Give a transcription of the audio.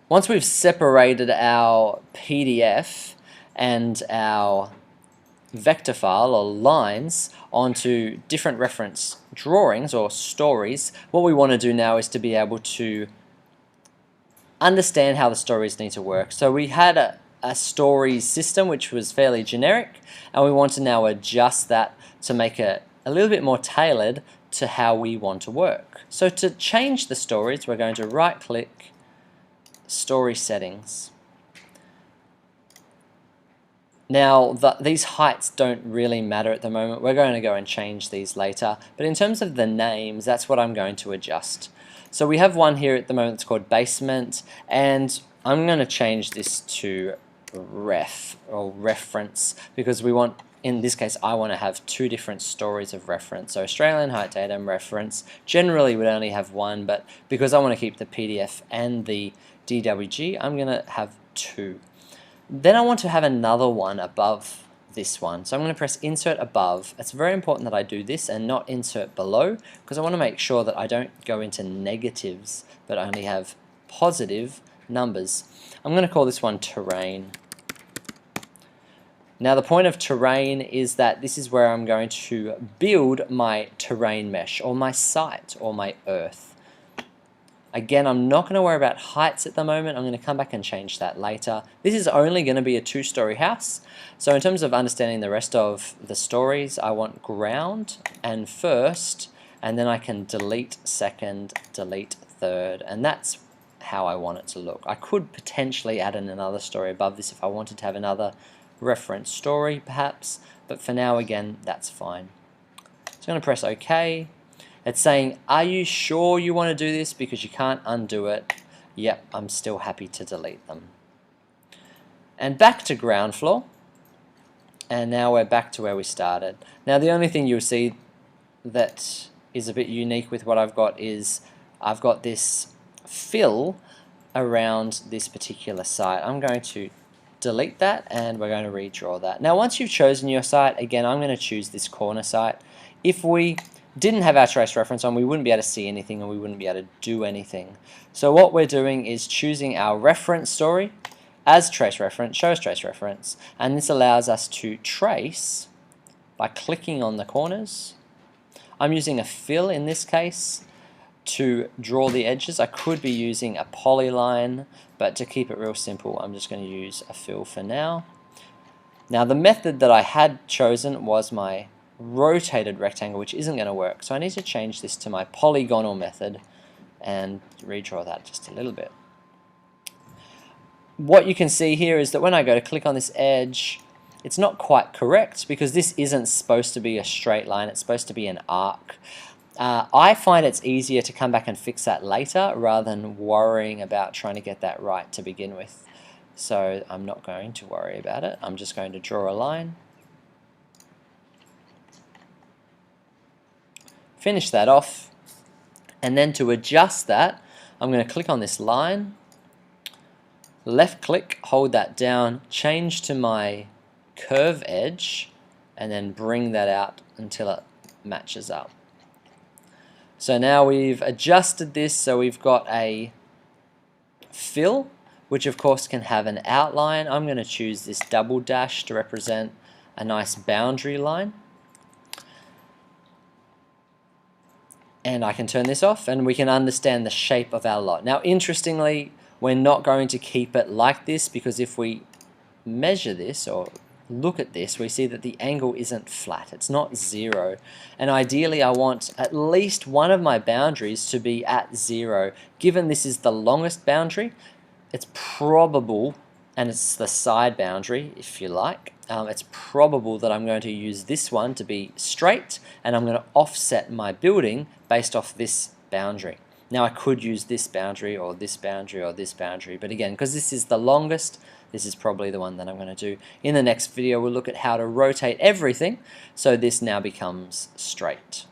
Once we've separated our PDF and our vector file or lines onto different reference drawings or stories, what we want to do now is to be able to understand how the stories need to work. So we had a story system which was fairly generic, and we want to now adjust that to make it a little bit more tailored to how we want to work. So to change the stories, we're going to right click, story settings. Now, these heights don't really matter at the moment. We're going to go and change these later. But in terms of the names, that's what I'm going to adjust. So we have one here at the moment that's called basement, and I'm going to change this to ref or reference, because we want, in this case, I want to have two different stories of reference. So Australian height datum reference generally would only have one, but because I want to keep the PDF and the DWG, I'm going to have two. Then I want to have another one above this one. So I'm going to press insert above. It's very important that I do this and not insert below, because I want to make sure that I don't go into negatives but only have positive numbers. I'm going to call this one terrain. Now the point of terrain is that this is where I'm going to build my terrain mesh or my site or my earth. Again, I'm not going to worry about heights at the moment. I'm going to come back and change that later. This is only going to be a two-story house. So in terms of understanding the rest of the stories, I want ground and first, and then I can delete second, delete third, and that's how I want it to look. I could potentially add in another story above this if I wanted to have another reference story perhaps, but for now, again, that's fine. So I'm going to press OK. It's saying, are you sure you want to do this? Because you can't undo it. Yep, I'm still happy to delete them. And back to ground floor. And now we're back to where we started. Now the only thing you'll see that is a bit unique with what I've got is I've got this fill around this particular site. I'm going to delete that and we're going to redraw that. Now once you've chosen your site, again I'm going to choose this corner site. If we didn't have our trace reference on, we wouldn't be able to see anything and we wouldn't be able to do anything. So what we're doing is choosing our reference story as trace reference, shows trace reference, and this allows us to trace by clicking on the corners. I'm using a fill in this case to draw the edges. I could be using a polyline, but to keep it real simple, I'm just going to use a fill for now. Now the method that I had chosen was my rotated rectangle, which isn't going to work. So I need to change this to my polygonal method and redraw that just a little bit. What you can see here is that when I go to click on this edge, it's not quite correct because this isn't supposed to be a straight line, it's supposed to be an arc. I find it's easier to come back and fix that later rather than worrying about trying to get that right to begin with. So I'm not going to worry about it. I'm just going to draw a line. Finish that off, and then to adjust that I'm going to click on this line, left click, hold that down, change to my curve edge, and then bring that out until it matches up. So now we've adjusted this so we've got a fill, which of course can have an outline. I'm going to choose this double dash to represent a nice boundary line. And I can turn this off and we can understand the shape of our lot. Now interestingly, we're not going to keep it like this because if we measure this or look at this, we see that the angle isn't flat, it's not zero. And ideally I want at least one of my boundaries to be at zero. Given this is the longest boundary, it's probable, and it's the side boundary if you like, it's probable that I'm going to use this one to be straight and I'm going to offset my building based off this boundary. Now I could use this boundary or this boundary or this boundary, but again, because this is the longest, this is probably the one that I'm going to do. In the next video we'll look at how to rotate everything so this now becomes straight.